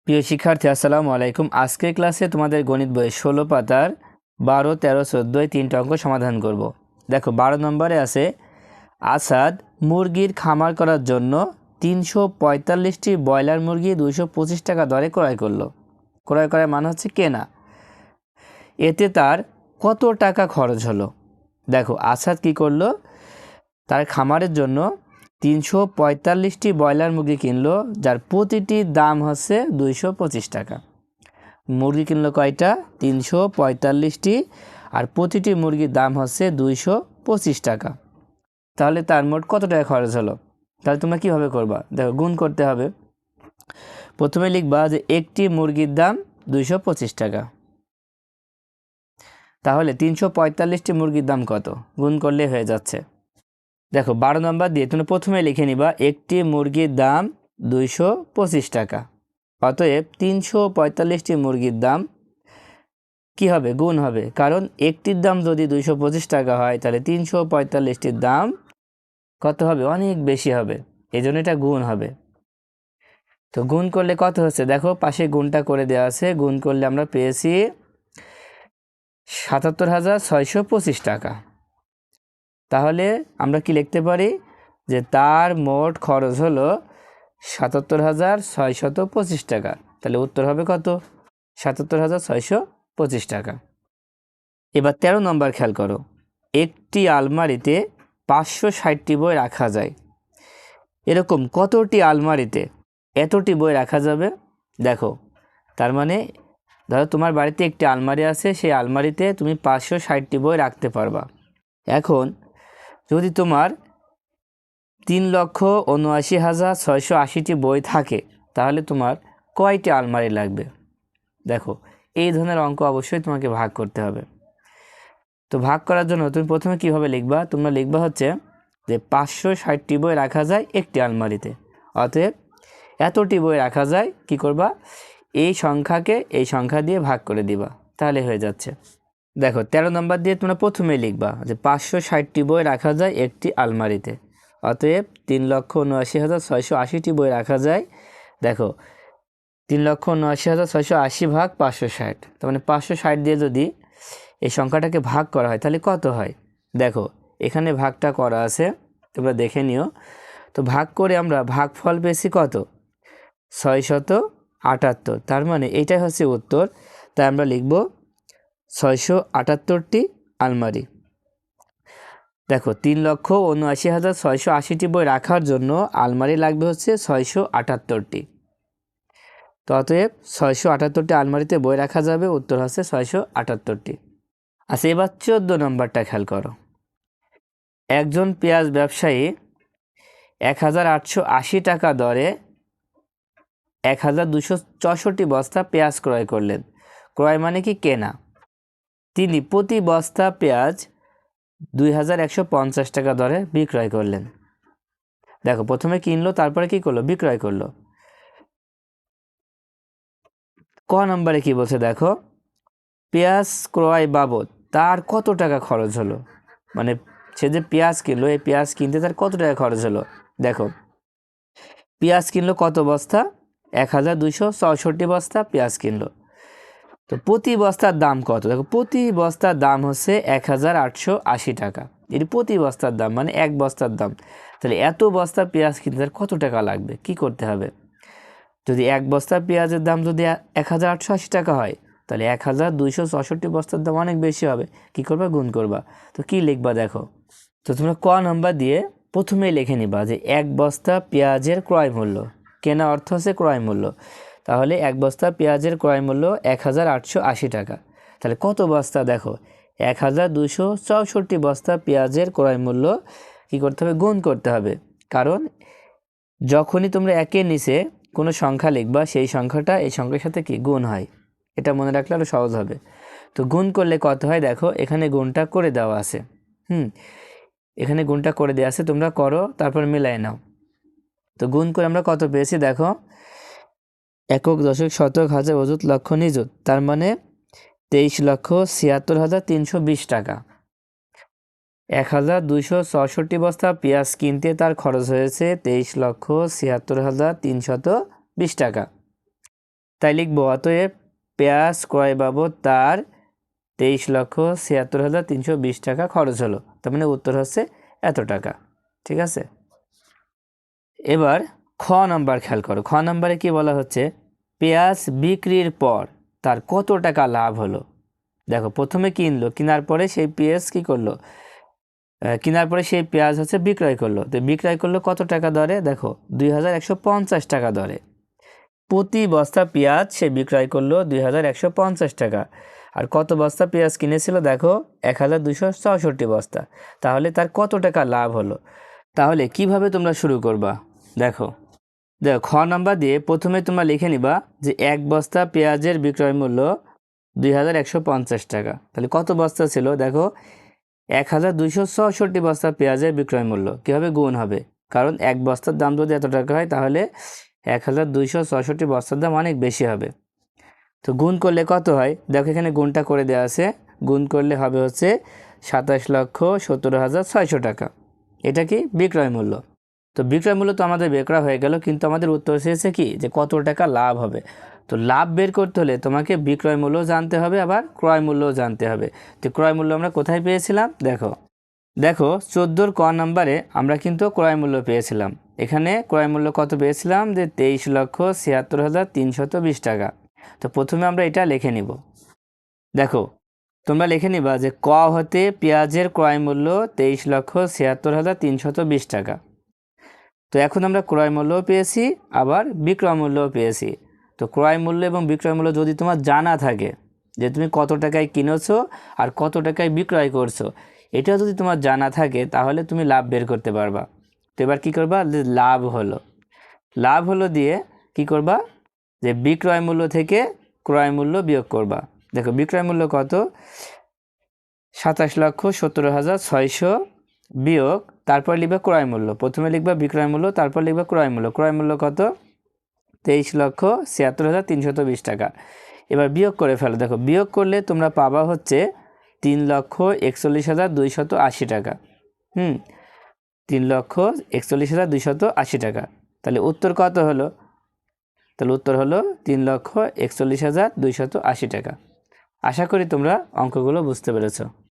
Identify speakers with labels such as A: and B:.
A: প্রিয় শিক্ষার্থী আসসালামু আলাইকুম। আজকের ক্লাসে তোমাদের গণিত বই 16 পাতার 12, 13, 14 তিনটা অঙ্ক সমাধান করব। দেখো 12 নম্বরে আছে আসাদ মুরগির খামার করার জন্য 345টি ব্রয়লার মুরগি 225 টাকা দরে ক্রয় করলো। ক্রয় করার মানে হচ্ছে কেনা। এতে তার কত টাকা খরচ হলো? দেখো আসাদ কি করলো, তার খামারের জন্য 345টি ব্রয়লার মুরগি কিনলো, যার প্রতিটির দাম হচ্ছে 225 টাকা। মুরগি কিনলো কয়টা? 345টি, আর প্রতিটি মুরগির দাম হচ্ছে 225 টাকা। তাহলে তার মোট কত টাকা খরচ হলো? তাহলে তোমরা কীভাবে করবা? দেখো গুণ করতে হবে। প্রথমে লিখবা যে একটি মুরগির দাম 225 টাকা, তাহলে 345টি মুরগির দাম কত? গুণ করলে হয়ে যাচ্ছে। দেখো 12 নম্বর দিয়ে তুমি প্রথমে লিখে নিবা একটি মুরগির দাম 225 টাকা, অতএব 345টি মুরগির দাম কি হবে? গুণ হবে, কারণ একটির দাম যদি 225 টাকা হয় তাহলে 345টির দাম কত হবে? অনেক বেশি হবে, এই জন্য এটা গুণ হবে। তো গুণ করলে কত হচ্ছে? দেখো পাশে গুণটা করে দেওয়া আছে। গুণ করলে আমরা পেয়েছি 77,625 টাকা। তাহলে আমরা কি লিখতে পারি যে তার মোট খরচ হলো 77,625 টাকা। তাহলে উত্তর হবে কত? 77,625 টাকা। এবার 13 নম্বর খেয়াল করো, একটি আলমারিতে 560টি বই রাখা যায়। এরকম কতটি আলমারিতে এতটি বই রাখা যাবে? দেখো তার মানে ধরো তোমার বাড়িতে একটি আলমারি আছে, সেই আলমারিতে তুমি 560টি বই রাখতে পারবা। এখন যদি তোমার 3,79,680টি বই থাকে, তাহলে তোমার কয়টি আলমারি লাগবে? দেখো এই ধরনের অঙ্ক অবশ্যই তোমাকে ভাগ করতে হবে। তো ভাগ করার জন্য তুমি প্রথমে কিভাবে লিখবা? তোমরা লিখবা হচ্ছে যে 560টি বই রাখা যায় একটি আলমারিতে, অতএব এতটি বই রাখা যায়, কি করবা? এই সংখ্যাকে এই সংখ্যা দিয়ে ভাগ করে দিবা, তাহলে হয়ে যাচ্ছে। দেখো 13 নম্বর দিয়ে তোমরা প্রথমে লিখবা যে 560টি বই রাখা যায় একটি আলমারিতে, অতএব 3,79,680টি বই রাখা যায়। দেখো 3,79,680 ভাগ 560, তার মানে 560 দিয়ে যদি এই সংখ্যাটাকে ভাগ করা হয় তাহলে কত হয়? দেখো এখানে ভাগটা করা আছে, তোমরা দেখে নিও। তো ভাগ করে আমরা ভাগফল পেয়েছি কত? 678। তার মানে এইটাই হচ্ছে উত্তর। তাই আমরা লিখব 678টি আলমারি। দেখো 3,79,680টি বই রাখার জন্য আলমারি লাগবে হচ্ছে 678টি। তো অতএব 678টি আলমারিতে বই রাখা যাবে, উত্তর হচ্ছে 678টি। আচ্ছা এবার 14 নম্বরটা খেয়াল করো, একজন পেঁয়াজ ব্যবসায়ী 1,880 টাকা দরে 1,264 বস্তা পেঁয়াজ ক্রয় করলেন। ক্রয় মানে কি? কেনা। তিনি প্রতি বস্তা পেঁয়াজ 2,150 টাকা দরে বিক্রয় করলেন। দেখো প্রথমে কিনলো, তারপরে কি করলো? বিক্রয় করলো। ক নম্বরে কি বলছে? দেখো পেঁয়াজ ক্রয় বাবদ তার কত টাকা খরচ হলো, মানে সে যে পেঁয়াজ কিনলো, এই পেঁয়াজ কিনতে তার কত টাকা খরচ হলো। দেখো পেঁয়াজ কিনলো কত বস্তা? 1,264 বস্তা পেঁয়াজ কিনলো। তো প্রতি বস্তার দাম কত? দেখো প্রতি বস্তার দাম হচ্ছে 1,880 টাকা। এটি প্রতি বস্তার দাম, মানে এক বস্তার দাম। তাহলে এত বস্তা পেঁয়াজ কিনতে তার কত টাকা লাগবে? কি করতে হবে? যদি এক বস্তা পেঁয়াজের দাম যদি 1,880 টাকা হয়, তাহলে 1,264 বস্তার দাম অনেক বেশি হবে। কি করবা? গুণ করবা। তো কি লিখবা? দেখো তো তোমরা ক নম্বর দিয়ে প্রথমেই লিখে নিবা যে এক বস্তা পেঁয়াজের ক্রয় মূল্য, কেনা অর্থ হচ্ছে ক্রয় মূল্য। তাহলে এক বস্তা পেঁয়াজের ক্রয় মূল্য 1,880 টাকা। তাহলে কত বস্তা? দেখো 1,264 বস্তা পেঁয়াজের ক্রয় মূল্য কী করতে হবে? গুণ করতে হবে। কারণ যখনই তোমরা একের নিচে কোনো সংখ্যা লিখবা, সেই সংখ্যাটা এই সংখ্যার সাথে কি গুণ হয়, এটা মনে রাখলে আরও সহজ হবে। তো গুণ করলে কত হয়? দেখো এখানে গুণটা করে দেওয়া আছে। এখানে গুণটা করে দেওয়া আছে, তোমরা করো, তারপর মিলাই নাও। তো গুণ করে আমরা কত পেয়েছি? দেখো একক, দশক, শতক, হাজার, অযুত, লক্ষ, নিযুত, তার মানে 23,76,320 টাকা। 1,264 বস্তা পেঁয়াজ কিনতে তার খরচ হয়েছে 23,76,320 টাকা। তাই লিখবো অতএব পেঁয়াজ ক্রয় বাবদ তার 23,76,320 টাকা খরচ হলো। তার মানে উত্তর হচ্ছে এত টাকা। ঠিক আছে, এবার খ নাম্বার খেয়াল করো। খ নাম্বারে কি বলা হচ্ছে, পেঁয়াজ বিক্রির পর তার কত টাকা লাভ হলো। দেখো প্রথমে কিনলো, কেনার পরে সেই পেঁয়াজ কি করলো, কেনার পরে সেই পেঁয়াজ হচ্ছে বিক্রয় করলো। তো বিক্রয় করলো কত টাকা দরে, দেখো 2150 টাকা দরে। প্রতি বস্তা পেঁয়াজ সে বিক্রয় করলো 2150 টাকা। আর কত বস্তা পেঁয়াজ কিনেছিল, দেখো 1264 বস্তা। তাহলে তার কত টাকা লাভ হলো। তাহলে কিভাবে তোমরা শুরু করবা, দেখো দেখো খ নাম্বার দিয়ে প্রথমে তোমরা লিখে নিবা যে এক বস্তা পেঁয়াজের বিক্রয় মূল্য 2150 টাকা। তাহলে কত বস্তা ছিল, দেখো 1264 বস্তা পেঁয়াজের বিক্রয় মূল্য। কীভাবে গুণ হবে, কারণ এক বস্তার দাম যদি এত টাকা হয় তাহলে 1264 বস্তার দাম অনেক বেশি হবে। তো গুণ করলে কত হয়, দেখো এখানে গুণটা করে দেওয়া আছে। গুণ করলে হবে হচ্ছে 27,17,600 টাকা। এটা কি বিক্রয় মূল্য। তো বিক্রয় মূল্য তো আমাদের বের করা হয়ে গেল, কিন্তু আমাদের উত্তর এসেছে কি যে কত টাকা লাভ হবে। তো লাভ বের করতে হলে তোমাকে বিক্রয় মূল্য জানতে হবে, আবার ক্রয় মূল্যও জানতে হবে। তো ক্রয় মূল্য আমরা কোথায় পেয়েছিলাম, দেখো দেখো 14 ক নাম্বারে আমরা কিন্তু ক্রয় মূল্য পেয়েছিলাম। এখানে ক্রয় মূল্য কত পেয়েছিলাম, যে 23,76,320 টাকা। তো প্রথমে আমরা এটা লিখে নিব। দেখো তোমরা লিখে নিবা যে ক হতে পেঁয়াজের ক্রয় মূল্য 23,76,320 টাকা। তো এখন আমরা ক্রয় মূল্যও পেয়েছি, আবার বিক্রয় মূল্যও পেয়েছি। তো ক্রয় মূল্য এবং বিক্রয় মূল্য যদি তোমার জানা থাকে যে তুমি কত টাকায় কিনেছো আর কত টাকায় বিক্রয় করছো, এটা যদি তোমার জানা থাকে তাহলে তুমি লাভ বের করতে পারবা। তো এবার কী করবা, যে লাভ হলো দিয়ে কি করবা, যে বিক্রয় মূল্য থেকে ক্রয় মূল্য বিয়োগ করবা। দেখো বিক্রয় মূল্য কত, 27,17,600 বিয়োগ, তারপর লিখবা ক্রয় মূল্য। প্রথমে লিখবা বিক্রয় মূল্য, তারপর লিখবা ক্রয় মূল্য। ক্রয় মূল্য কত, 23,76,320 টাকা। এবার বিয়োগ করে ফেলো। দেখো বিয়োগ করলে তোমরা পাবা হচ্ছে 3,41,280 টাকা। 3,41,280 টাকা। তাহলে উত্তর কত হলো, তাহলে উত্তর হলো 3,41,280 টাকা। আশা করি তোমরা অঙ্কগুলো বুঝতে পেরেছো।